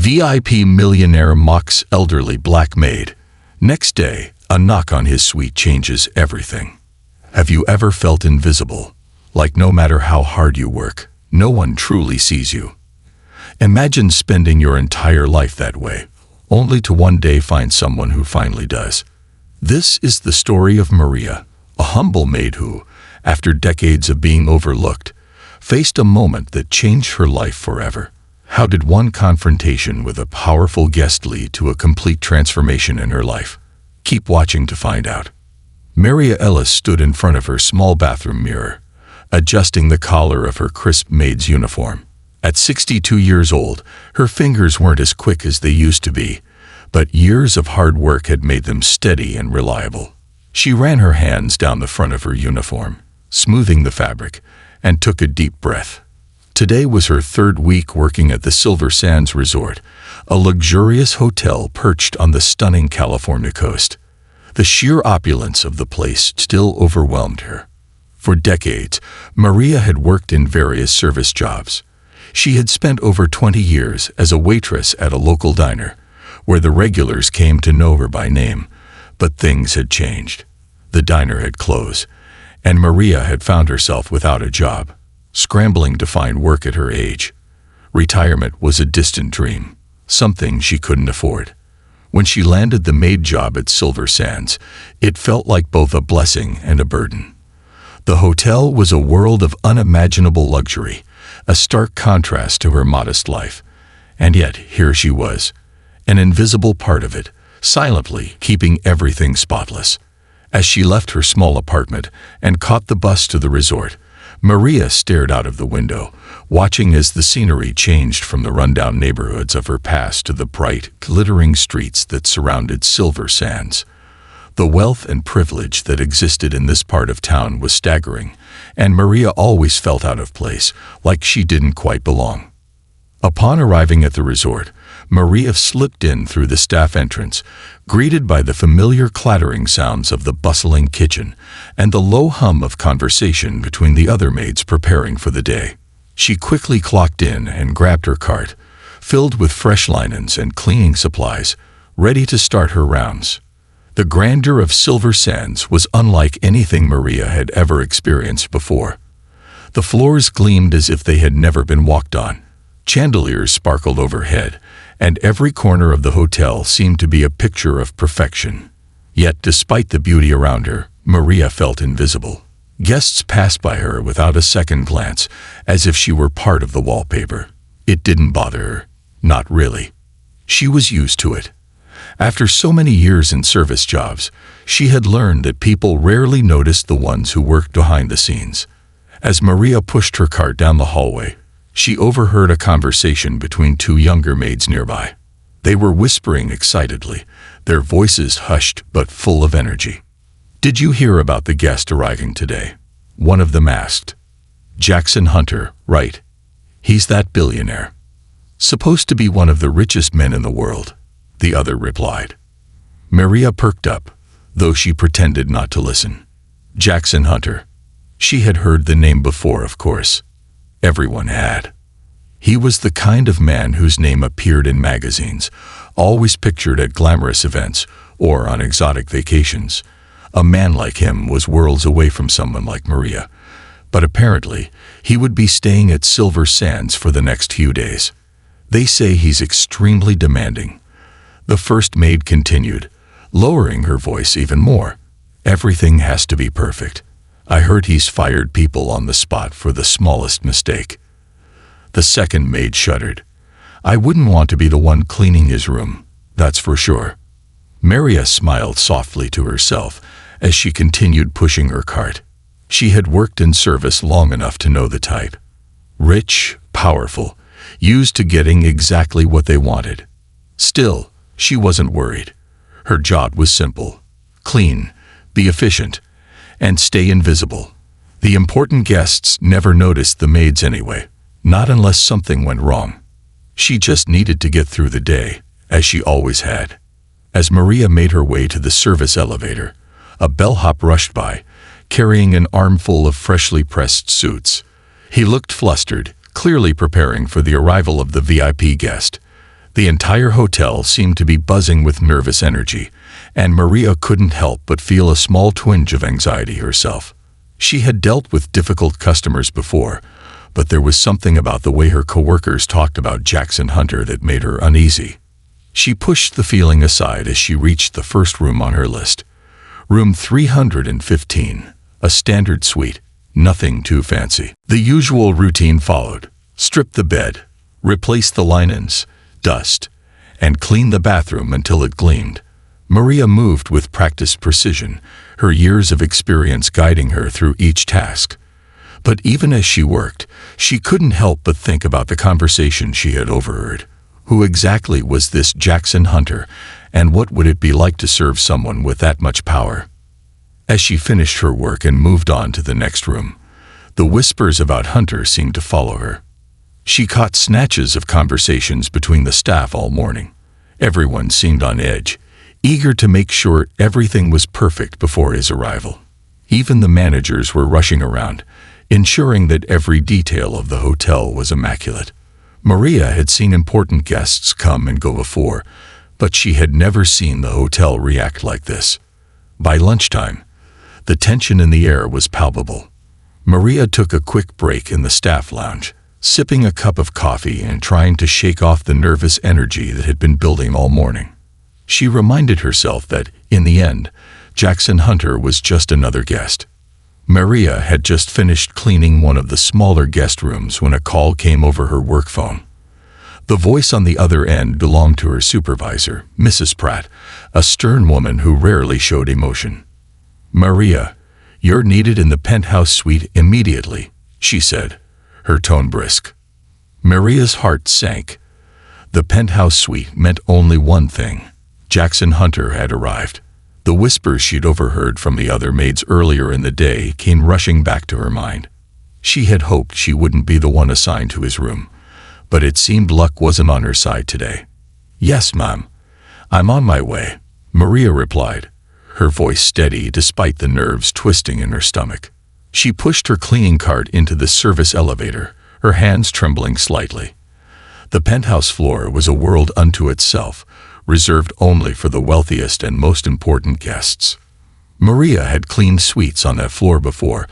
VIP millionaire mocks elderly black maid. Next day, a knock on his suite changes everything. Have you ever felt invisible? Like no matter how hard you work, no one truly sees you. Imagine spending your entire life that way, only to one day find someone who finally does. This is the story of Maria, a humble maid who, after decades of being overlooked, faced a moment that changed her life forever. How did one confrontation with a powerful guest lead to a complete transformation in her life? Keep watching to find out. Maria Ellis stood in front of her small bathroom mirror, adjusting the collar of her crisp maid's uniform. At 62 years old, her fingers weren't as quick as they used to be, but years of hard work had made them steady and reliable. She ran her hands down the front of her uniform, smoothing the fabric, and took a deep breath. Today was her third week working at the Silver Sands Resort, a luxurious hotel perched on the stunning California coast. The sheer opulence of the place still overwhelmed her. For decades, Maria had worked in various service jobs. She had spent over 20 years as a waitress at a local diner, where the regulars came to know her by name. But things had changed. The diner had closed, and Maria had found herself without a job, scrambling to find work at her age. Retirement was a distant dream, something she couldn't afford. When she landed the maid job at Silver Sands, it felt like both a blessing and a burden. The hotel was a world of unimaginable luxury, a stark contrast to her modest life. And yet, here she was, an invisible part of it, silently keeping everything spotless. As she left her small apartment and caught the bus to the resort, Maria stared out of the window, watching as the scenery changed from the rundown neighborhoods of her past to the bright, glittering streets that surrounded Silver Sands. The wealth and privilege that existed in this part of town was staggering, and Maria always felt out of place, like she didn't quite belong. Upon arriving at the resort, Maria slipped in through the staff entrance, greeted by the familiar clattering sounds of the bustling kitchen and the low hum of conversation between the other maids preparing for the day. She quickly clocked in and grabbed her cart, filled with fresh linens and cleaning supplies, ready to start her rounds. The grandeur of Silver Sands was unlike anything Maria had ever experienced before. The floors gleamed as if they had never been walked on. Chandeliers sparkled overhead, and every corner of the hotel seemed to be a picture of perfection. Yet, despite the beauty around her, Maria felt invisible. Guests passed by her without a second glance, as if she were part of the wallpaper. It didn't bother her. Not really. She was used to it. After so many years in service jobs, she had learned that people rarely noticed the ones who worked behind the scenes. As Maria pushed her cart down the hallway, she overheard a conversation between two younger maids nearby. They were whispering excitedly, their voices hushed but full of energy. "Did you hear about the guest arriving today?" one of them asked. "Jackson Hunter, right? He's that billionaire. Supposed to be one of the richest men in the world," the other replied. Maria perked up, though she pretended not to listen. Jackson Hunter. She had heard the name before, of course. Everyone had. He was the kind of man whose name appeared in magazines, always pictured at glamorous events or on exotic vacations. A man like him was worlds away from someone like Maria, but apparently he would be staying at Silver Sands for the next few days. "They say he's extremely demanding," the first maid continued, lowering her voice even more. "Everything has to be perfect. I heard he's fired people on the spot for the smallest mistake." The second maid shuddered. "I wouldn't want to be the one cleaning his room, that's for sure." Maria smiled softly to herself as she continued pushing her cart. She had worked in service long enough to know the type. Rich, powerful, used to getting exactly what they wanted. Still, she wasn't worried. Her job was simple: clean, be efficient, and stay invisible. The important guests never noticed the maids anyway, not unless something went wrong. She just needed to get through the day, as she always had. As Maria made her way to the service elevator, a bellhop rushed by, carrying an armful of freshly pressed suits. He looked flustered, clearly preparing for the arrival of the VIP guest. The entire hotel seemed to be buzzing with nervous energy, and Maria couldn't help but feel a small twinge of anxiety herself. She had dealt with difficult customers before, but there was something about the way her coworkers talked about Jackson Hunter that made her uneasy. She pushed the feeling aside as she reached the first room on her list. Room 315, a standard suite, nothing too fancy. The usual routine followed. Strip the bed, replace the linens, dust, and clean the bathroom until it gleamed. Maria moved with practiced precision, her years of experience guiding her through each task. But even as she worked, she couldn't help but think about the conversation she had overheard. Who exactly was this Jackson Hunter, and what would it be like to serve someone with that much power? As she finished her work and moved on to the next room, the whispers about Hunter seemed to follow her. She caught snatches of conversations between the staff all morning. Everyone seemed on edge, eager to make sure everything was perfect before his arrival. Even the managers were rushing around, ensuring that every detail of the hotel was immaculate. Maria had seen important guests come and go before, but she had never seen the hotel react like this. By lunchtime, the tension in the air was palpable. Maria took a quick break in the staff lounge, sipping a cup of coffee and trying to shake off the nervous energy that had been building all morning. She reminded herself that, in the end, Jackson Hunter was just another guest. Maria had just finished cleaning one of the smaller guest rooms when a call came over her work phone. The voice on the other end belonged to her supervisor, Mrs. Pratt, a stern woman who rarely showed emotion. "Maria, you're needed in the penthouse suite immediately," she said, her tone brisk. Maria's heart sank. The penthouse suite meant only one thing: Jackson Hunter had arrived. The whispers she'd overheard from the other maids earlier in the day came rushing back to her mind. She had hoped she wouldn't be the one assigned to his room, but it seemed luck wasn't on her side today. "Yes, ma'am. I'm on my way," Maria replied, her voice steady despite the nerves twisting in her stomach. She pushed her cleaning cart into the service elevator, her hands trembling slightly. The penthouse floor was a world unto itself, reserved only for the wealthiest and most important guests. Maria had cleaned suites on that floor before,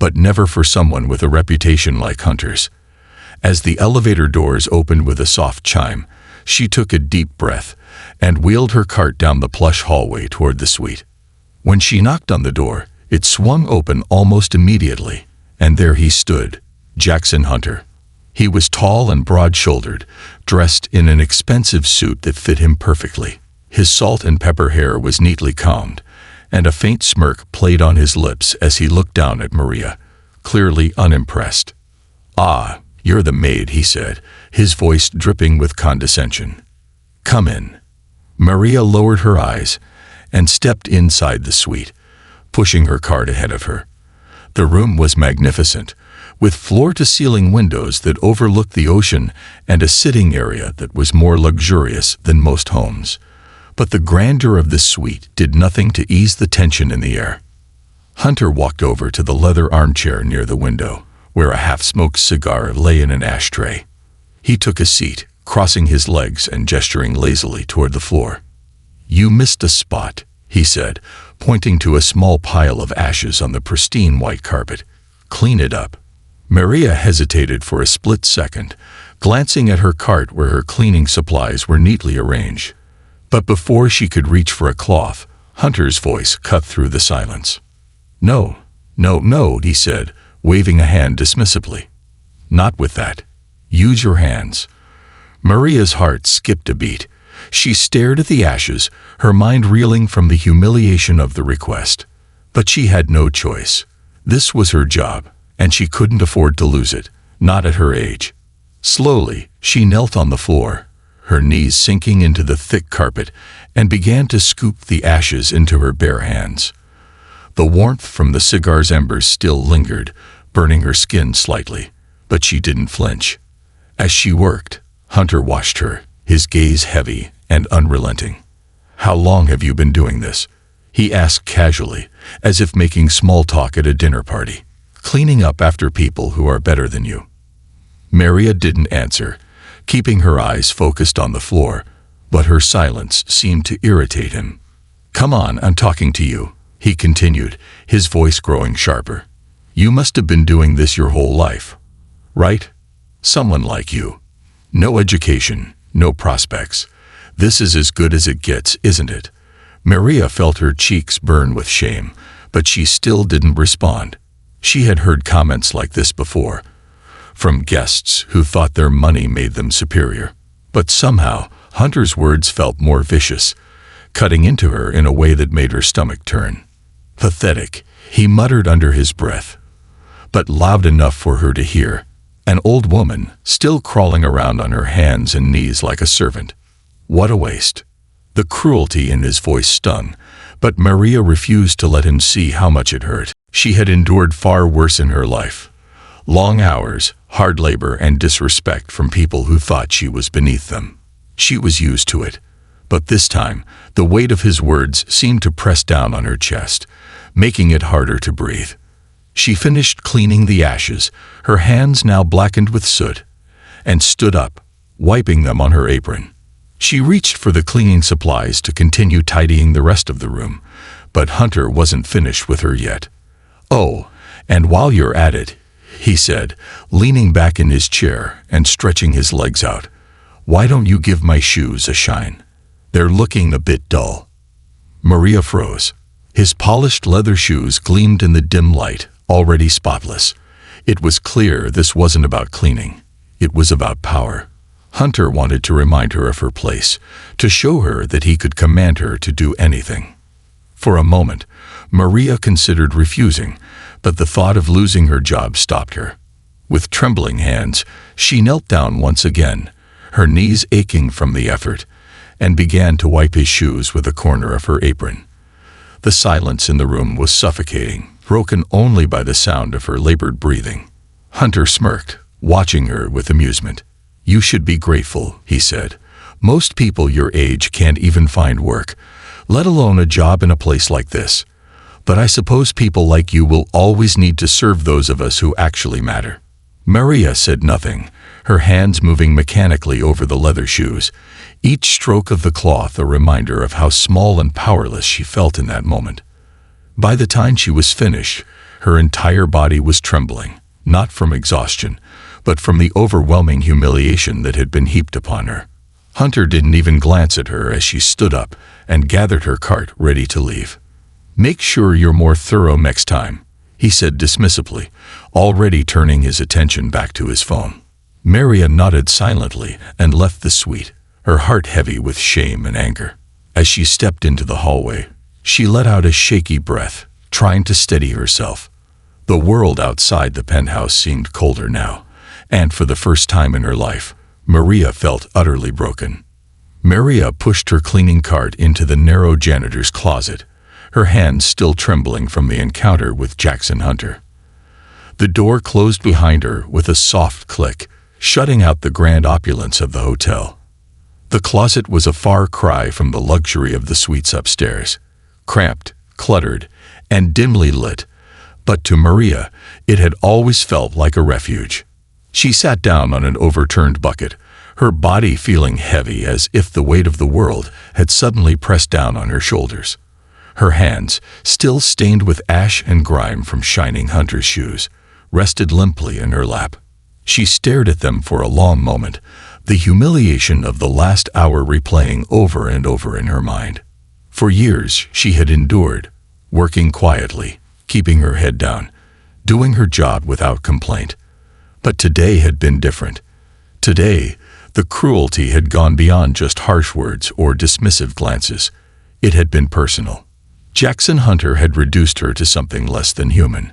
but never for someone with a reputation like Hunter's. As the elevator doors opened with a soft chime, she took a deep breath and wheeled her cart down the plush hallway toward the suite. When she knocked on the door, it swung open almost immediately, and there he stood, Jackson Hunter. He was tall and broad-shouldered, dressed in an expensive suit that fit him perfectly. His salt and pepper hair was neatly combed, and a faint smirk played on his lips as he looked down at Maria, clearly unimpressed. "Ah, you're the maid," he said, his voice dripping with condescension. "Come in." Maria lowered her eyes and stepped inside the suite, pushing her cart ahead of her. The room was magnificent, with floor-to-ceiling windows that overlooked the ocean and a sitting area that was more luxurious than most homes. But the grandeur of the suite did nothing to ease the tension in the air. Hunter walked over to the leather armchair near the window, where a half-smoked cigar lay in an ashtray. He took a seat, crossing his legs and gesturing lazily toward the floor. "You missed a spot," he said, pointing to a small pile of ashes on the pristine white carpet. "Clean it up." Maria hesitated for a split second, glancing at her cart where her cleaning supplies were neatly arranged. But before she could reach for a cloth, Hunter's voice cut through the silence. "No, no," he said, waving a hand dismissively. "Not with that. Use your hands." Maria's heart skipped a beat. She stared at the ashes, her mind reeling from the humiliation of the request. But she had no choice. This was her job, and she couldn't afford to lose it, not at her age. Slowly, she knelt on the floor, her knees sinking into the thick carpet, and began to scoop the ashes into her bare hands. The warmth from the cigar's embers still lingered, burning her skin slightly, but she didn't flinch. As she worked, Hunter watched her, his gaze heavy and unrelenting. "How long have you been doing this?" he asked casually, as if making small talk at a dinner party. "Cleaning up after people who are better than you." Maria didn't answer, keeping her eyes focused on the floor, but her silence seemed to irritate him. "Come on, I'm talking to you," he continued, his voice growing sharper. "You must have been doing this your whole life, right? Someone like you. No education, no prospects. This is as good as it gets, isn't it?" Maria felt her cheeks burn with shame, but she still didn't respond. She had heard comments like this before, from guests who thought their money made them superior. But somehow, Hunter's words felt more vicious, cutting into her in a way that made her stomach turn. "Pathetic," he muttered under his breath, but loud enough for her to hear. An old woman, still crawling around on her hands and knees like a servant. What a waste. The cruelty in his voice stung, but Maria refused to let him see how much it hurt. She had endured far worse in her life. Long hours, hard labor, and disrespect from people who thought she was beneath them. She was used to it. But this time, the weight of his words seemed to press down on her chest, making it harder to breathe. She finished cleaning the ashes, her hands now blackened with soot, and stood up, wiping them on her apron. She reached for the cleaning supplies to continue tidying the rest of the room, but Hunter wasn't finished with her yet. "Oh, and while you're at it," he said, leaning back in his chair and stretching his legs out, "why don't you give my shoes a shine? They're looking a bit dull." Maria froze. His polished leather shoes gleamed in the dim light, already spotless. It was clear this wasn't about cleaning. It was about power. Hunter wanted to remind her of her place, to show her that he could command her to do anything. For a moment, Maria considered refusing, but the thought of losing her job stopped her. With trembling hands, she knelt down once again, her knees aching from the effort, and began to wipe his shoes with a corner of her apron. The silence in the room was suffocating, broken only by the sound of her labored breathing. Hunter smirked, watching her with amusement. "You should be grateful," he said. "Most people your age can't even find work, let alone a job in a place like this. But I suppose people like you will always need to serve those of us who actually matter." Maria said nothing, her hands moving mechanically over the leather shoes, each stroke of the cloth a reminder of how small and powerless she felt in that moment. By the time she was finished, her entire body was trembling, not from exhaustion, but from the overwhelming humiliation that had been heaped upon her. Hunter didn't even glance at her as she stood up and gathered her cart ready to leave. "Make sure you're more thorough next time," he said dismissively, already turning his attention back to his phone. Maria nodded silently and left the suite, her heart heavy with shame and anger. As she stepped into the hallway, she let out a shaky breath, trying to steady herself. The world outside the penthouse seemed colder now, and for the first time in her life, Maria felt utterly broken. Maria pushed her cleaning cart into the narrow janitor's closet, her hands still trembling from the encounter with Jackson Hunter. The door closed behind her with a soft click, shutting out the grand opulence of the hotel. The closet was a far cry from the luxury of the suites upstairs, cramped, cluttered, and dimly lit, but to Maria, it had always felt like a refuge. She sat down on an overturned bucket, her body feeling heavy as if the weight of the world had suddenly pressed down on her shoulders. Her hands, still stained with ash and grime from shining Hunter's shoes, rested limply in her lap. She stared at them for a long moment, the humiliation of the last hour replaying over and over in her mind. For years she had endured, working quietly, keeping her head down, doing her job without complaint. But today had been different. Today, the cruelty had gone beyond just harsh words or dismissive glances. It had been personal. Jackson Hunter had reduced her to something less than human,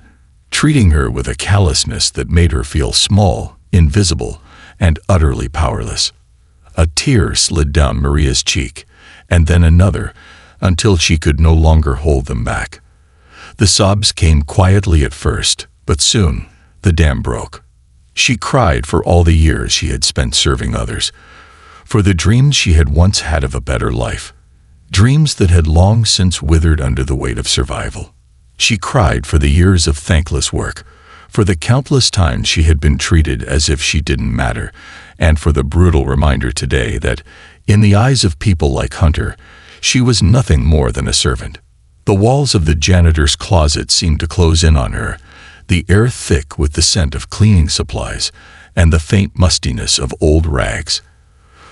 treating her with a callousness that made her feel small, invisible, and utterly powerless. A tear slid down Maria's cheek, and then another, until she could no longer hold them back. The sobs came quietly at first, but soon the dam broke. She cried for all the years she had spent serving others, for the dreams she had once had of a better life, dreams that had long since withered under the weight of survival. She cried for the years of thankless work, for the countless times she had been treated as if she didn't matter, and for the brutal reminder today that, in the eyes of people like Hunter, she was nothing more than a servant. The walls of the janitor's closet seemed to close in on her, the air thick with the scent of cleaning supplies and the faint mustiness of old rags.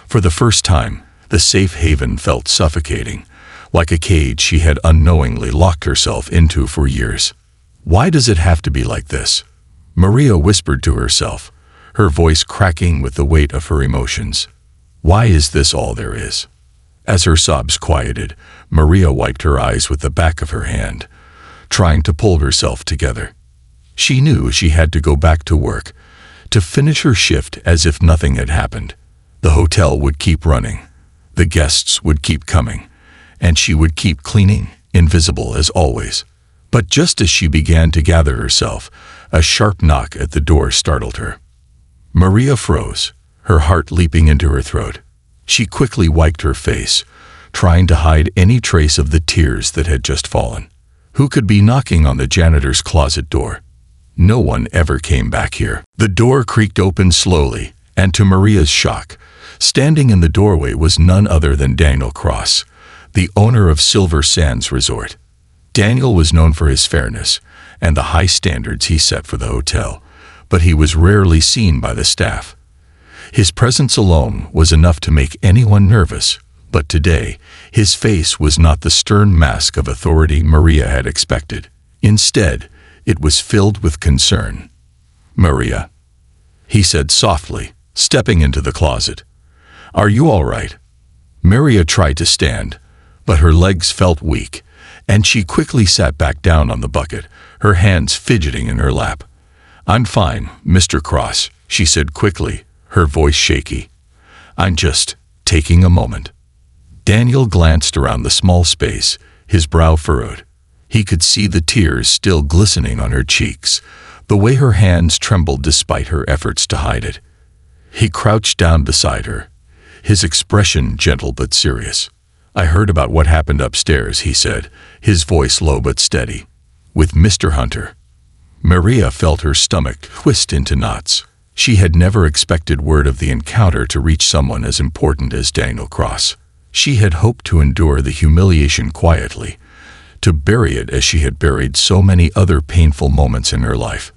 For the first time, the safe haven felt suffocating, like a cage she had unknowingly locked herself into for years. "Why does it have to be like this?" Maria whispered to herself, her voice cracking with the weight of her emotions. "Why is this all there is?" As her sobs quieted, Maria wiped her eyes with the back of her hand, trying to pull herself together. She knew she had to go back to work, to finish her shift as if nothing had happened. The hotel would keep running, the guests would keep coming, and she would keep cleaning, invisible as always. But just as she began to gather herself, a sharp knock at the door startled her. Maria froze, her heart leaping into her throat. She quickly wiped her face, trying to hide any trace of the tears that had just fallen. Who could be knocking on the janitor's closet door? No one ever came back here. The door creaked open slowly, and to Maria's shock, standing in the doorway was none other than Daniel Cross, the owner of Silver Sands Resort. Daniel was known for his fairness and the high standards he set for the hotel, but he was rarely seen by the staff. His presence alone was enough to make anyone nervous, but today, his face was not the stern mask of authority Maria had expected. Instead, it was filled with concern. "Maria," he said softly, stepping into the closet. "Are you all right?" Maria tried to stand, but her legs felt weak, and she quickly sat back down on the bucket, her hands fidgeting in her lap. "I'm fine, Mr. Cross," she said quickly, her voice shaky. "I'm just taking a moment." Daniel glanced around the small space, his brow furrowed. He could see the tears still glistening on her cheeks, the way her hands trembled despite her efforts to hide it. He crouched down beside her, his expression gentle but serious. "I heard about what happened upstairs," he said, his voice low but steady. "With Mr. Hunter." Maria felt her stomach twist into knots. She had never expected word of the encounter to reach someone as important as Daniel Cross. She had hoped to endure the humiliation quietly, to bury it as she had buried so many other painful moments in her life.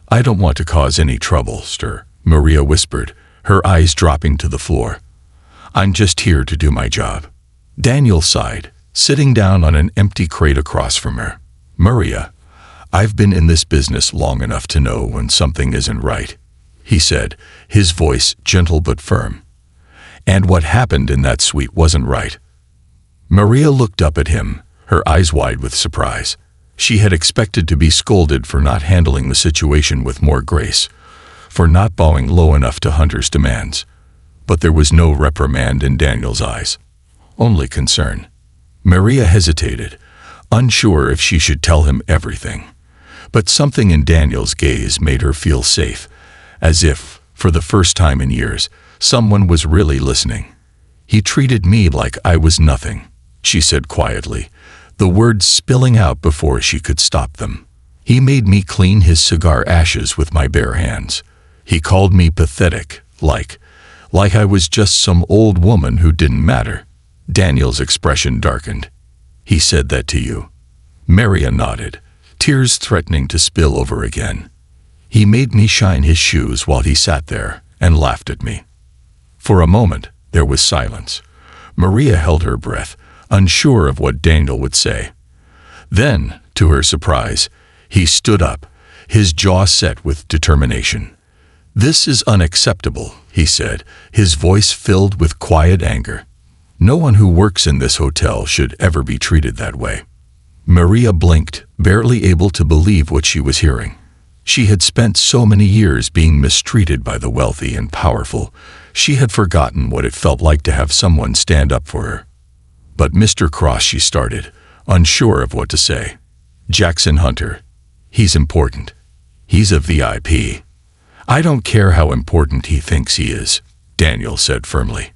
"I don't want to cause any trouble, sir," Maria whispered, her eyes dropping to the floor. "I'm just here to do my job." Daniel sighed, sitting down on an empty crate across from her. "Maria, I've been in this business long enough to know when something isn't right," he said, his voice gentle but firm. "And what happened in that suite wasn't right." Maria looked up at him, her eyes wide with surprise. She had expected to be scolded for not handling the situation with more grace, for not bowing low enough to Hunter's demands. But there was no reprimand in Daniel's eyes, only concern. Maria hesitated, unsure if she should tell him everything. But something in Daniel's gaze made her feel safe, as if, for the first time in years, someone was really listening. "He treated me like I was nothing," she said quietly, the words spilling out before she could stop them. "He made me clean his cigar ashes with my bare hands. He called me pathetic, like I was just some old woman who didn't matter." Daniel's expression darkened. "He said that to you?" Maria nodded, tears threatening to spill over again. "He made me shine his shoes while he sat there and laughed at me." For a moment, there was silence. Maria held her breath, unsure of what Daniel would say. Then, to her surprise, he stood up, his jaw set with determination. "This is unacceptable," he said, his voice filled with quiet anger. "No one who works in this hotel should ever be treated that way." Maria blinked, barely able to believe what she was hearing. She had spent so many years being mistreated by the wealthy and powerful, she had forgotten what it felt like to have someone stand up for her. "But Mr. Cross," she started, unsure of what to say. "Jackson Hunter. He's important. He's a VIP. I don't care how important he thinks he is," Daniel said firmly.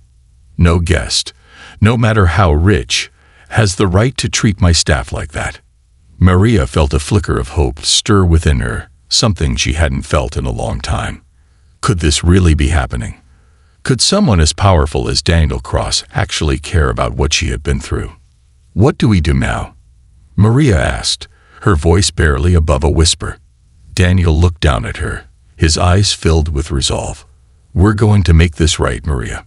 "No guest, no matter how rich, has the right to treat my staff like that." Maria felt a flicker of hope stir within her, something she hadn't felt in a long time. Could this really be happening? Could someone as powerful as Daniel Cross actually care about what she had been through? "What do we do now?" Maria asked, her voice barely above a whisper. Daniel looked down at her, his eyes filled with resolve. "We're going to make this right, Maria.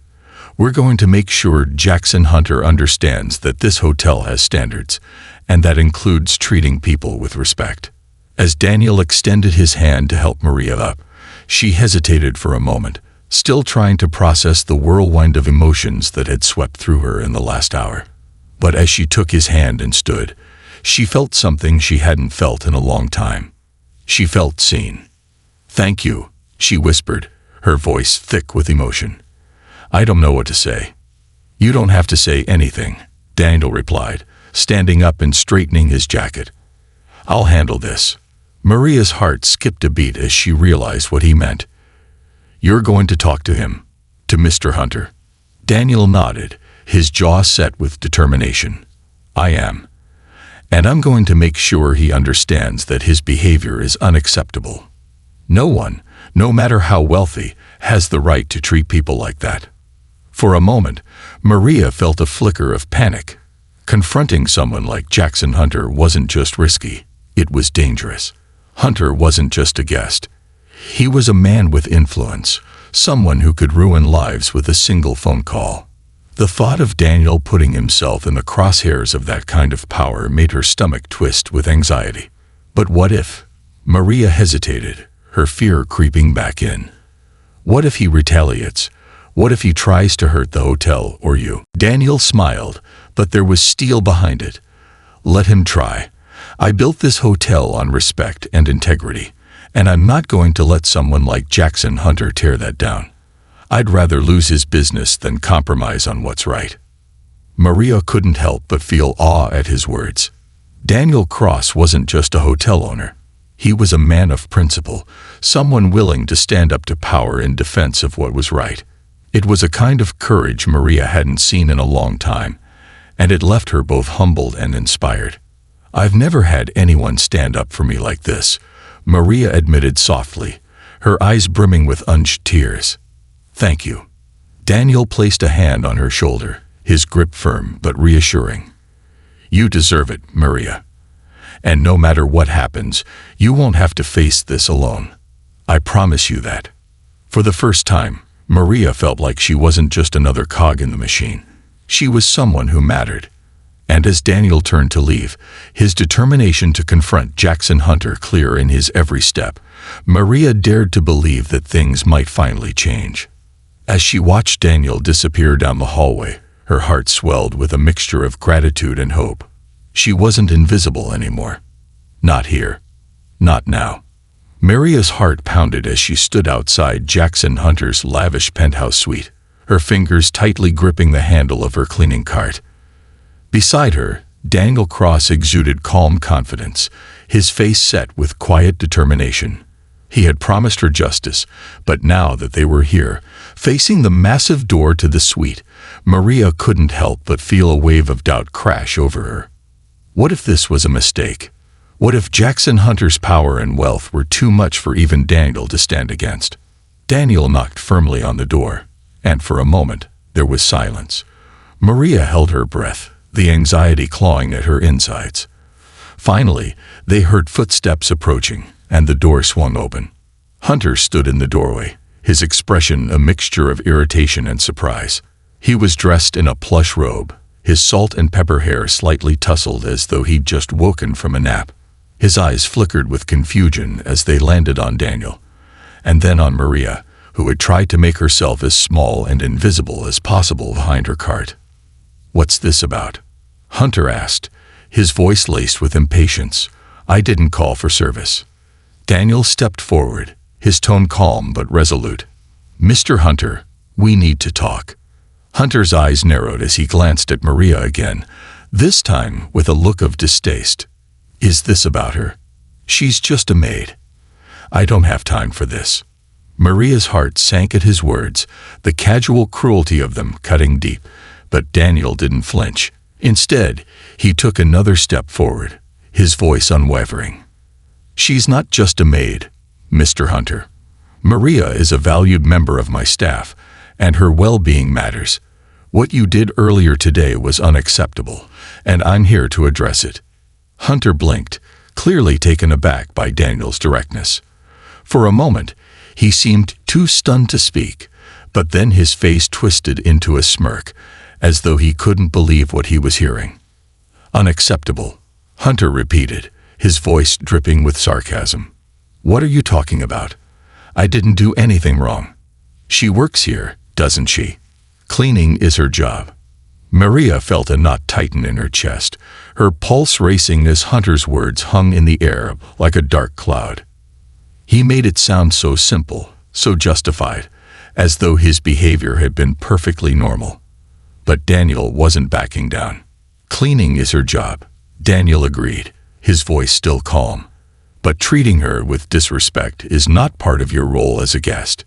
We're going to make sure Jackson Hunter understands that this hotel has standards, and that includes treating people with respect." As Daniel extended his hand to help Maria up, she hesitated for a moment, still trying to process the whirlwind of emotions that had swept through her in the last hour. But as she took his hand and stood, she felt something she hadn't felt in a long time. She felt seen. "Thank you," she whispered, her voice thick with emotion. "I don't know what to say." "You don't have to say anything," Daniel replied, standing up and straightening his jacket. "I'll handle this." Maria's heart skipped a beat as she realized what he meant. "You're going to talk to him, to Mr. Hunter?" Daniel nodded, his jaw set with determination. "I am. And I'm going to make sure he understands that his behavior is unacceptable. No one, no matter how wealthy, has the right to treat people like that." For a moment, Maria felt a flicker of panic. Confronting someone like Jackson Hunter wasn't just risky, it was dangerous. Hunter wasn't just a guest. He was a man with influence, someone who could ruin lives with a single phone call. The thought of Daniel putting himself in the crosshairs of that kind of power made her stomach twist with anxiety. But what if? Maria hesitated, her fear creeping back in. What if he retaliates? What if he tries to hurt the hotel or you? Daniel smiled, but there was steel behind it. "Let him try. I built this hotel on respect and integrity, and I'm not going to let someone like Jackson Hunter tear that down. I'd rather lose his business than compromise on what's right." Maria couldn't help but feel awe at his words. Daniel Cross wasn't just a hotel owner. He was a man of principle, someone willing to stand up to power in defense of what was right. It was a kind of courage Maria hadn't seen in a long time, and it left her both humbled and inspired. "I've never had anyone stand up for me like this," Maria admitted softly, her eyes brimming with unused tears. "Thank you." Daniel placed a hand on her shoulder, his grip firm but reassuring. "You deserve it, Maria. And no matter what happens, you won't have to face this alone. I promise you that." For the first time, Maria felt like she wasn't just another cog in the machine. She was someone who mattered. And as Daniel turned to leave, his determination to confront Jackson Hunter clear in his every step, Maria dared to believe that things might finally change. As she watched Daniel disappear down the hallway, her heart swelled with a mixture of gratitude and hope. She wasn't invisible anymore. Not here. Not now. Maria's heart pounded as she stood outside Jackson Hunter's lavish penthouse suite, her fingers tightly gripping the handle of her cleaning cart. Beside her, Daniel Cross exuded calm confidence, his face set with quiet determination. He had promised her justice, but now that they were here, facing the massive door to the suite, Maria couldn't help but feel a wave of doubt crash over her. What if this was a mistake? What if Jackson Hunter's power and wealth were too much for even Daniel to stand against? Daniel knocked firmly on the door, and for a moment, there was silence. Maria held her breath, the anxiety clawing at her insides. Finally, they heard footsteps approaching, and the door swung open. Hunter stood in the doorway, his expression a mixture of irritation and surprise. He was dressed in a plush robe, his salt and pepper hair slightly tousled as though he'd just woken from a nap. His eyes flickered with confusion as they landed on Daniel, and then on Maria, who had tried to make herself as small and invisible as possible behind her cart. "What's this about?" Hunter asked, his voice laced with impatience. "I didn't call for service." Daniel stepped forward, his tone calm but resolute. "Mr. Hunter, we need to talk." Hunter's eyes narrowed as he glanced at Maria again, this time with a look of distaste. "Is this about her? She's just a maid. I don't have time for this." Maria's heart sank at his words, the casual cruelty of them cutting deep, but Daniel didn't flinch. Instead, he took another step forward, his voice unwavering. "She's not just a maid, Mr. Hunter. Maria is a valued member of my staff, and her well-being matters. What you did earlier today was unacceptable, and I'm here to address it." Hunter blinked, clearly taken aback by Daniel's directness. For a moment, he seemed too stunned to speak, but then his face twisted into a smirk, as though he couldn't believe what he was hearing. "Unacceptable," Hunter repeated, his voice dripping with sarcasm. "What are you talking about? I didn't do anything wrong. She works here, doesn't she? Cleaning is her job." Maria felt a knot tighten in her chest, her pulse racing as Hunter's words hung in the air like a dark cloud. He made it sound so simple, so justified, as though his behavior had been perfectly normal. But Daniel wasn't backing down. "Cleaning is her job," Daniel agreed, his voice still calm. "But treating her with disrespect is not part of your role as a guest.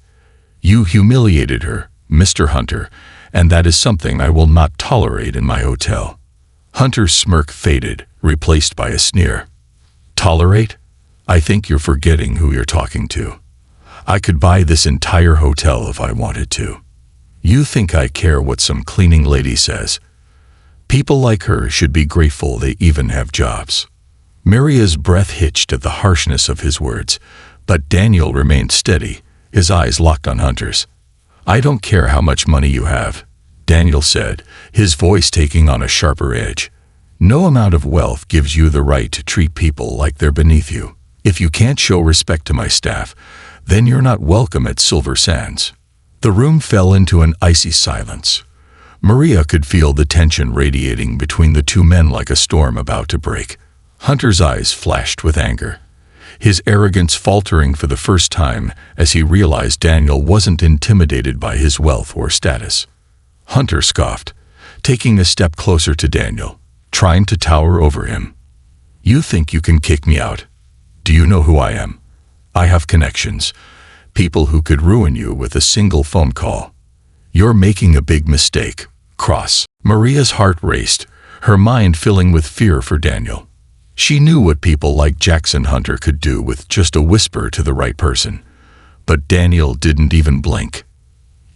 You humiliated her, Mr. Hunter, and that is something I will not tolerate in my hotel." Hunter's smirk faded, replaced by a sneer. "Tolerate? I think you're forgetting who you're talking to. I could buy this entire hotel if I wanted to. You think I care what some cleaning lady says? People like her should be grateful they even have jobs." Maria's breath hitched at the harshness of his words, but Daniel remained steady, his eyes locked on Hunter's. "I don't care how much money you have," Daniel said, his voice taking on a sharper edge. "No amount of wealth gives you the right to treat people like they're beneath you. If you can't show respect to my staff, then you're not welcome at Silver Sands." The room fell into an icy silence. Maria could feel the tension radiating between the two men like a storm about to break. Hunter's eyes flashed with anger, his arrogance faltering for the first time as he realized Daniel wasn't intimidated by his wealth or status. Hunter scoffed, taking a step closer to Daniel, trying to tower over him. "You think you can kick me out? Do you know who I am? I have connections, people who could ruin you with a single phone call. You're making a big mistake, Cross." Maria's heart raced, her mind filling with fear for Daniel. She knew what people like Jackson Hunter could do with just a whisper to the right person. But Daniel didn't even blink.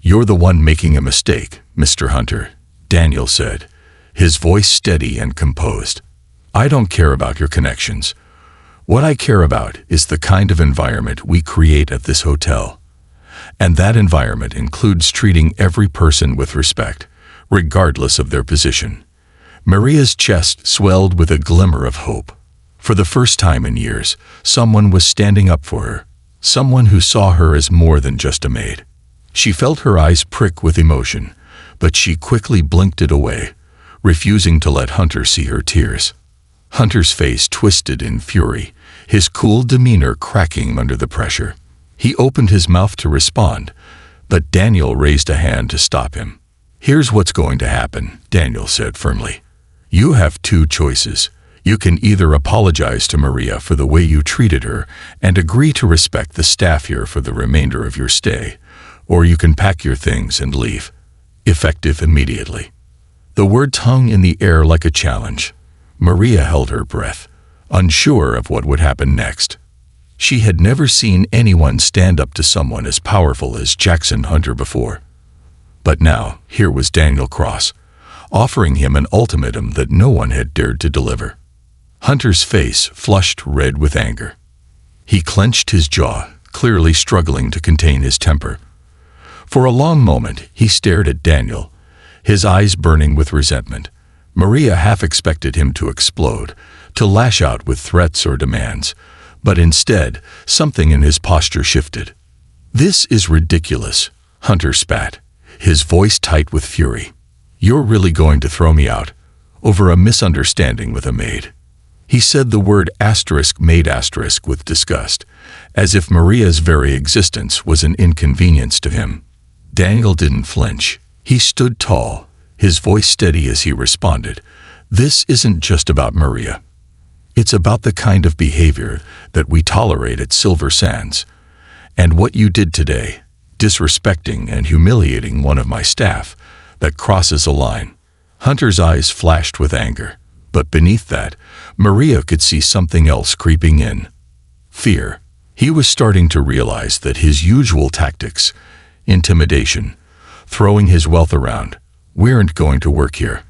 "You're the one making a mistake, Mr. Hunter," Daniel said, his voice steady and composed. "I don't care about your connections. What I care about is the kind of environment we create at this hotel. And that environment includes treating every person with respect, regardless of their position." Maria's chest swelled with a glimmer of hope. For the first time in years, someone was standing up for her, someone who saw her as more than just a maid. She felt her eyes prick with emotion, but she quickly blinked it away, refusing to let Hunter see her tears. Hunter's face twisted in fury, his cool demeanor cracking under the pressure. He opened his mouth to respond, but Daniel raised a hand to stop him. "Here's what's going to happen," Daniel said firmly. "You have two choices. You can either apologize to Maria for the way you treated her and agree to respect the staff here for the remainder of your stay, or you can pack your things and leave. Effective immediately." The words hung in the air like a challenge. Maria held her breath, unsure of what would happen next. She had never seen anyone stand up to someone as powerful as Jackson Hunter before. But now, here was Daniel Cross, offering him an ultimatum that no one had dared to deliver. Hunter's face flushed red with anger. He clenched his jaw, clearly struggling to contain his temper. For a long moment, he stared at Daniel, his eyes burning with resentment. Maria half expected him to explode, to lash out with threats or demands, but instead, something in his posture shifted. "This is ridiculous," Hunter spat, his voice tight with fury. "You're really going to throw me out over a misunderstanding with a maid?" He said the word maid with disgust, as if Maria's very existence was an inconvenience to him. Daniel didn't flinch. He stood tall, his voice steady as he responded, "This isn't just about Maria. It's about the kind of behavior that we tolerate at Silver Sands. And what you did today, disrespecting and humiliating one of my staff, that crosses a line." Hunter's eyes flashed with anger, but beneath that, Maria could see something else creeping in. Fear. He was starting to realize that his usual tactics, intimidation, throwing his wealth around. "We aren't going to work here."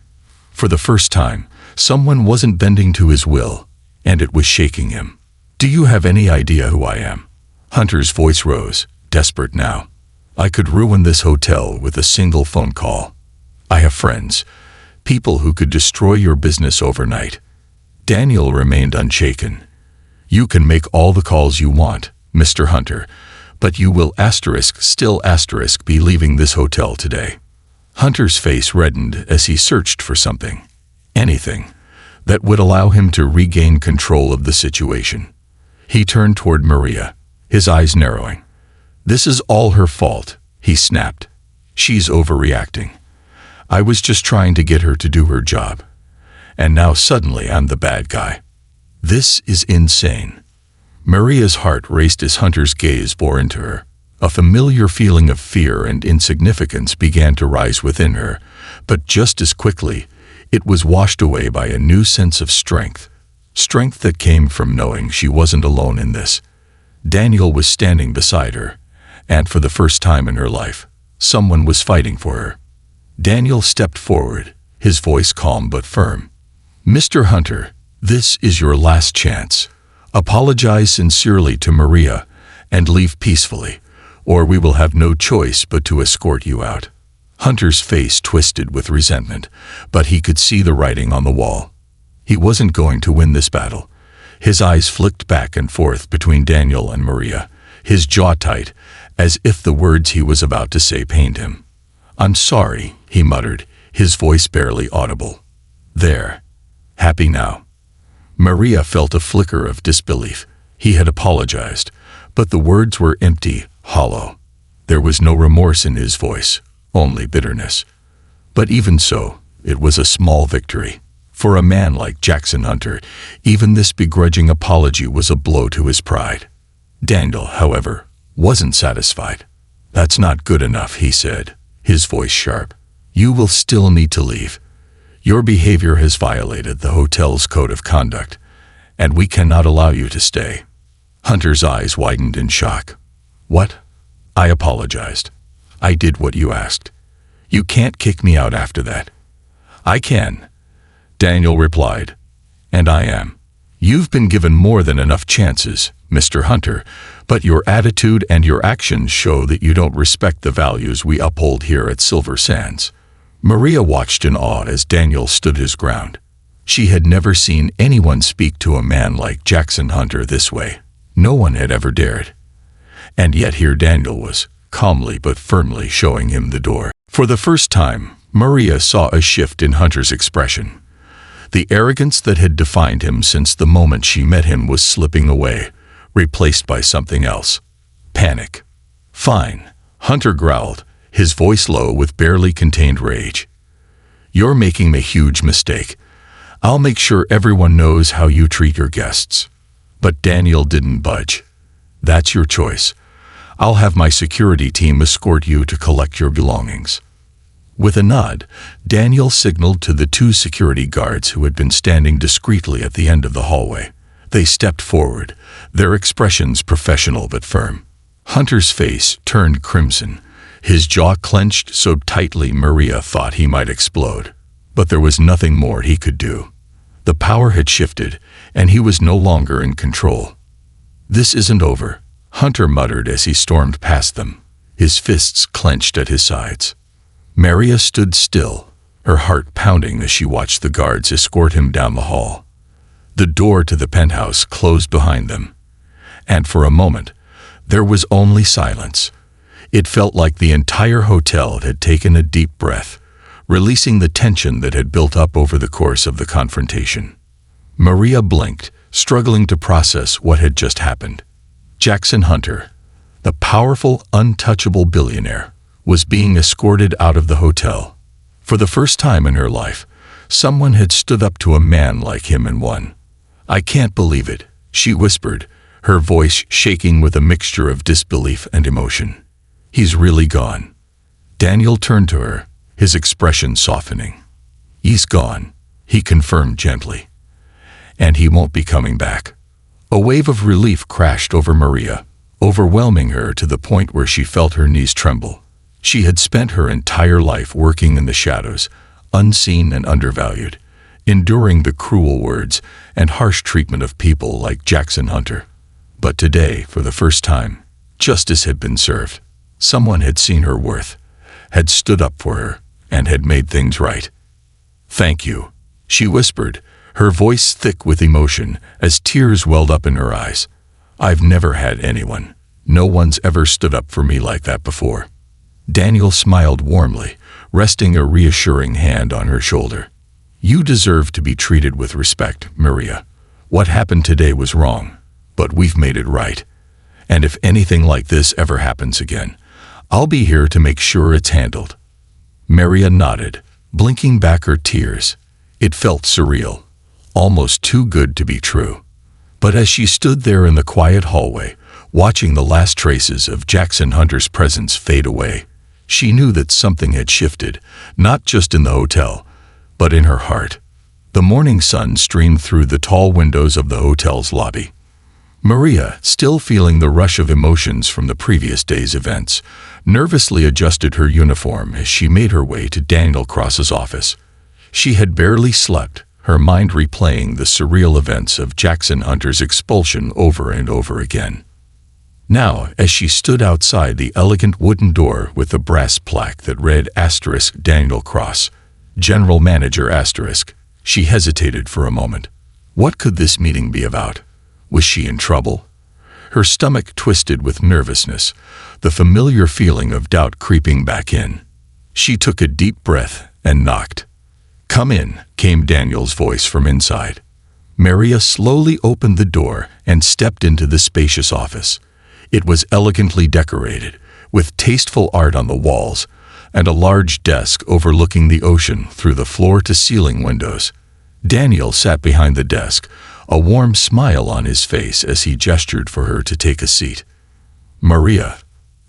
For the first time, someone wasn't bending to his will, and it was shaking him. "Do you have any idea who I am?" Hunter's voice rose, desperate now. "I could ruin this hotel with a single phone call. I have friends, people who could destroy your business overnight." Daniel remained unshaken. "You can make all the calls you want, Mr. Hunter, but you will *still* be leaving this hotel today." Hunter's face reddened as he searched for something, anything, that would allow him to regain control of the situation. He turned toward Maria, his eyes narrowing. "This is all her fault," he snapped. "She's overreacting. I was just trying to get her to do her job. And now suddenly I'm the bad guy. This is insane." Maria's heart raced as Hunter's gaze bore into her. A familiar feeling of fear and insignificance began to rise within her, but just as quickly, it was washed away by a new sense of strength. Strength that came from knowing she wasn't alone in this. Daniel was standing beside her, and for the first time in her life, someone was fighting for her. Daniel stepped forward, his voice calm but firm. "Mr. Hunter, this is your last chance. Apologize sincerely to Maria and leave peacefully, or we will have no choice but to escort you out." Hunter's face twisted with resentment, but he could see the writing on the wall. He wasn't going to win this battle. His eyes flicked back and forth between Daniel and Maria, his jaw tight, as if the words he was about to say pained him. "I'm sorry," he muttered, his voice barely audible. "There. Happy now?" Maria felt a flicker of disbelief. He had apologized, but the words were empty, hollow. There was no remorse in his voice, only bitterness. But even so, it was a small victory. For a man like Jackson Hunter, even this begrudging apology was a blow to his pride. Daniel, however, wasn't satisfied. "That's not good enough," he said, his voice sharp. "You will still need to leave. Your behavior has violated the hotel's code of conduct, and we cannot allow you to stay." Hunter's eyes widened in shock. "What?" "I apologized. I did what you asked. You can't kick me out after that." "I can," Daniel replied, "and I am. You've been given more than enough chances, Mr. Hunter, but your attitude and your actions show that you don't respect the values we uphold here at Silver Sands." Maria watched in awe as Daniel stood his ground. She had never seen anyone speak to a man like Jackson Hunter this way. No one had ever dared. And yet here Daniel was, calmly but firmly showing him the door. For the first time, Maria saw a shift in Hunter's expression. The arrogance that had defined him since the moment she met him was slipping away, replaced by something else. Panic. "Fine," Hunter growled, his voice low with barely contained rage. "You're making a huge mistake. I'll make sure everyone knows how you treat your guests." But Daniel didn't budge. "That's your choice. I'll have my security team escort you to collect your belongings." With a nod, Daniel signaled to the two security guards who had been standing discreetly at the end of the hallway. They stepped forward, their expressions professional but firm. Hunter's face turned crimson, his jaw clenched so tightly Maria thought he might explode. But there was nothing more he could do. The power had shifted, and he was no longer in control. "This isn't over," Hunter muttered as he stormed past them, his fists clenched at his sides. Maria stood still, her heart pounding as she watched the guards escort him down the hall. The door to the penthouse closed behind them, and for a moment, there was only silence. It felt like the entire hotel had taken a deep breath, releasing the tension that had built up over the course of the confrontation. Maria blinked, struggling to process what had just happened. Jackson Hunter, the powerful, untouchable billionaire, was being escorted out of the hotel. For the first time in her life, someone had stood up to a man like him and won. "I can't believe it," she whispered, her voice shaking with a mixture of disbelief and emotion. "He's really gone." Daniel turned to her, his expression softening. "He's gone," he confirmed gently. "And he won't be coming back." A wave of relief crashed over Maria, overwhelming her to the point where she felt her knees tremble. She had spent her entire life working in the shadows, unseen and undervalued, enduring the cruel words and harsh treatment of people like Jackson Hunter. But today, for the first time, justice had been served. Someone had seen her worth, had stood up for her, and had made things right. "Thank you," she whispered, her voice thick with emotion as tears welled up in her eyes. "I've never had anyone. No one's ever stood up for me like that before." Daniel smiled warmly, resting a reassuring hand on her shoulder. "You deserve to be treated with respect, Maria. What happened today was wrong, but we've made it right. And if anything like this ever happens again, I'll be here to make sure it's handled." Maria nodded, blinking back her tears. It felt surreal, almost too good to be true. But as she stood there in the quiet hallway, watching the last traces of Jackson Hunter's presence fade away, she knew that something had shifted, not just in the hotel, but in her heart. The morning sun streamed through the tall windows of the hotel's lobby. Maria, still feeling the rush of emotions from the previous day's events, nervously adjusted her uniform as she made her way to Daniel Cross's office. She had barely slept, her mind replaying the surreal events of Jackson Hunter's expulsion over and over again. Now, as she stood outside the elegant wooden door with the brass plaque that read *Daniel Cross, General Manager *, she hesitated for a moment. What could this meeting be about? Was she in trouble? Her stomach twisted with nervousness, the familiar feeling of doubt creeping back in. She took a deep breath and knocked. "Come in," came Daniel's voice from inside. Maria slowly opened the door and stepped into the spacious office. It was elegantly decorated, with tasteful art on the walls, and a large desk overlooking the ocean through the floor-to-ceiling windows. Daniel sat behind the desk, a warm smile on his face as he gestured for her to take a seat. "Maria,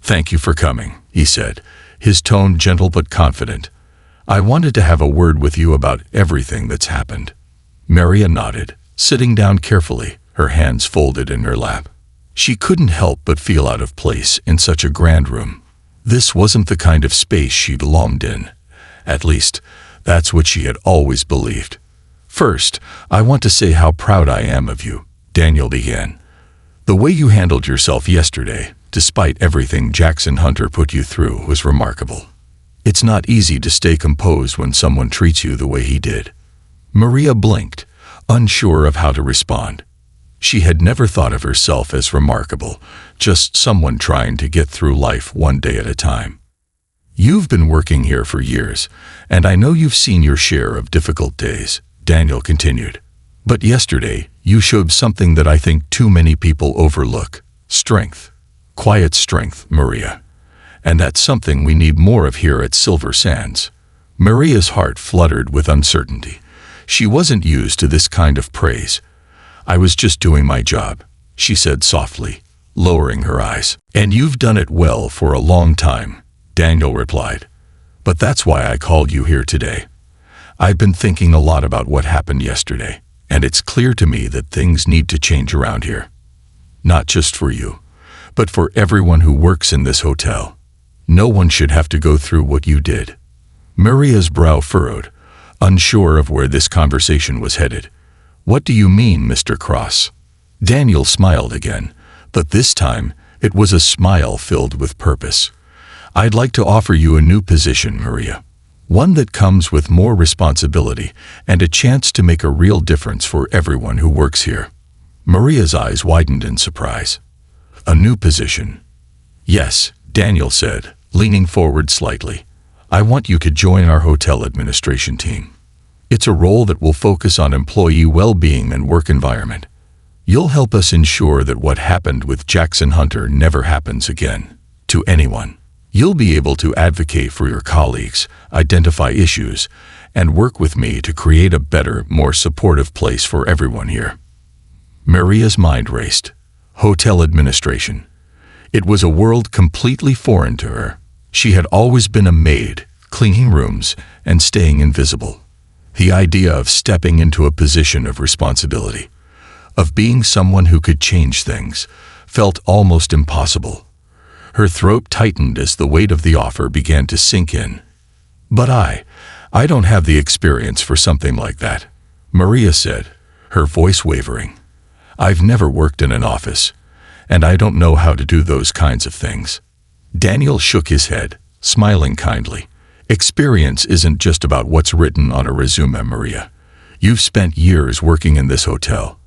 thank you for coming," he said, his tone gentle but confident. "I wanted to have a word with you about everything that's happened." Maria nodded, sitting down carefully, her hands folded in her lap. She couldn't help but feel out of place in such a grand room. This wasn't the kind of space she belonged in. At least, that's what she had always believed. "First, I want to say how proud I am of you," Daniel began. "The way you handled yourself yesterday, despite everything Jackson Hunter put you through, was remarkable. It's not easy to stay composed when someone treats you the way he did." Maria blinked, unsure of how to respond. She had never thought of herself as remarkable, just someone trying to get through life one day at a time. "You've been working here for years, and I know you've seen your share of difficult days," Daniel continued. "But yesterday, you showed something that I think too many people overlook. Strength. Quiet strength, Maria. And that's something we need more of here at Silver Sands." Maria's heart fluttered with uncertainty. She wasn't used to this kind of praise. "I was just doing my job," she said softly, lowering her eyes. "And you've done it well for a long time," Daniel replied. "But that's why I called you here today. I've been thinking a lot about what happened yesterday, and it's clear to me that things need to change around here. Not just for you, but for everyone who works in this hotel. No one should have to go through what you did." Maria's brow furrowed, unsure of where this conversation was headed. "What do you mean, Mr. Cross?" Daniel smiled again, but this time it was a smile filled with purpose. "I'd like to offer you a new position, Maria. One that comes with more responsibility and a chance to make a real difference for everyone who works here." Maria's eyes widened in surprise. "A new position?" "Yes," Daniel said, leaning forward slightly. "I want you to join our hotel administration team. It's a role that will focus on employee well-being and work environment. You'll help us ensure that what happened with Jackson Hunter never happens again, to anyone. You'll be able to advocate for your colleagues, identify issues, and work with me to create a better, more supportive place for everyone here." Maria's mind raced. Hotel administration. It was a world completely foreign to her. She had always been a maid, cleaning rooms, and staying invisible. The idea of stepping into a position of responsibility, of being someone who could change things, felt almost impossible. Her throat tightened as the weight of the offer began to sink in. "But I don't have the experience for something like that," Maria said, her voice wavering. "I've never worked in an office, and I don't know how to do those kinds of things." Daniel shook his head, smiling kindly. "Experience isn't just about what's written on a resume, Maria. You've spent years working in this hotel.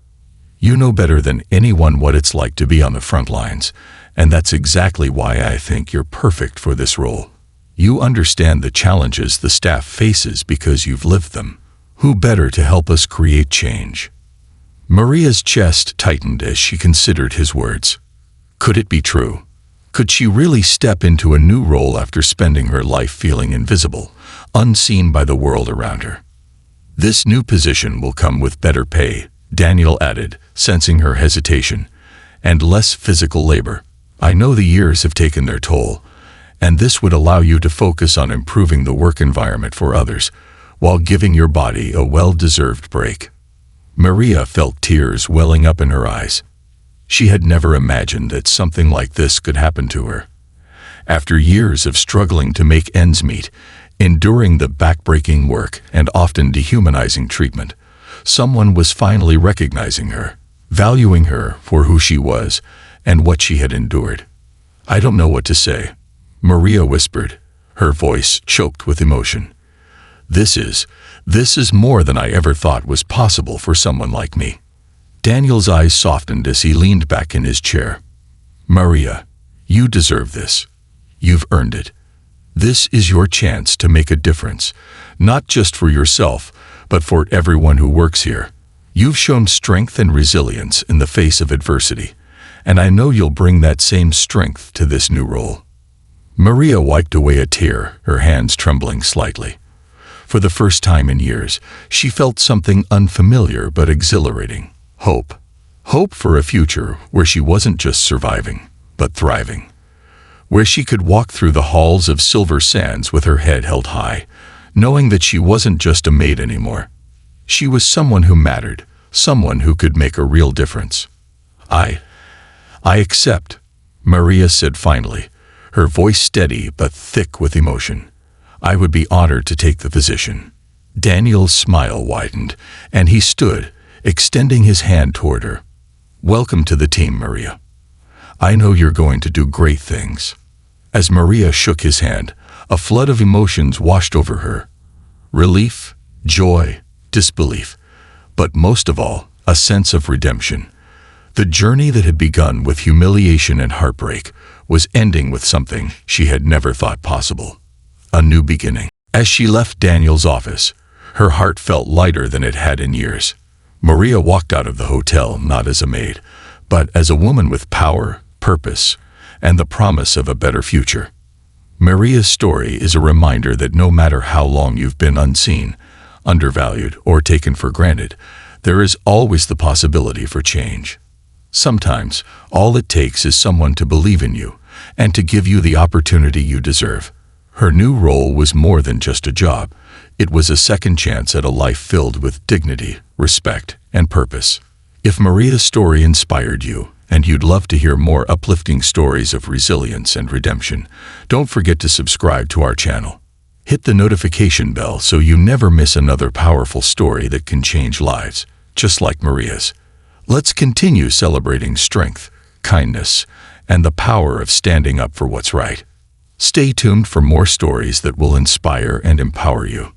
You know better than anyone what it's like to be on the front lines, and that's exactly why I think you're perfect for this role. You understand the challenges the staff faces because you've lived them. Who better to help us create change?" Maria's chest tightened as she considered his words. Could it be true? Could she really step into a new role after spending her life feeling invisible, unseen by the world around her? "This new position will come with better pay," Daniel added, sensing her hesitation, "and less physical labor. I know the years have taken their toll, and this would allow you to focus on improving the work environment for others, while giving your body a well-deserved break." Maria felt tears welling up in her eyes. She had never imagined that something like this could happen to her. After years of struggling to make ends meet, enduring the backbreaking work and often dehumanizing treatment, someone was finally recognizing her, valuing her for who she was and what she had endured. "I don't know what to say," Maria whispered, her voice choked with emotion. This is more than I ever thought was possible for someone like me." Daniel's eyes softened as he leaned back in his chair. "Maria, you deserve this. You've earned it. This is your chance to make a difference, not just for yourself, but for everyone who works here. You've shown strength and resilience in the face of adversity, and I know you'll bring that same strength to this new role." Maria wiped away a tear, her hands trembling slightly. For the first time in years, she felt something unfamiliar but exhilarating. Hope. Hope for a future where she wasn't just surviving, but thriving. Where she could walk through the halls of Silver Sands with her head held high, knowing that she wasn't just a maid anymore. She was someone who mattered, someone who could make a real difference. I accept," Maria said finally, her voice steady but thick with emotion. "I would be honored to take the position." Daniel's smile widened, and he stood, extending his hand toward her. "Welcome to the team, Maria. I know you're going to do great things." As Maria shook his hand, a flood of emotions washed over her. Relief, joy, disbelief, but most of all, a sense of redemption. The journey that had begun with humiliation and heartbreak was ending with something she had never thought possible. A new beginning. As she left Daniel's office, her heart felt lighter than it had in years. Maria walked out of the hotel not as a maid, but as a woman with power, purpose, and the promise of a better future. Maria's story is a reminder that no matter how long you've been unseen, undervalued, or taken for granted, there is always the possibility for change. Sometimes, all it takes is someone to believe in you and to give you the opportunity you deserve. Her new role was more than just a job. It was a second chance at a life filled with dignity, respect, and purpose. If Maria's story inspired you, and you'd love to hear more uplifting stories of resilience and redemption, don't forget to subscribe to our channel. Hit the notification bell so you never miss another powerful story that can change lives, just like Maria's. Let's continue celebrating strength, kindness, and the power of standing up for what's right. Stay tuned for more stories that will inspire and empower you.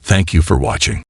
Thank you for watching.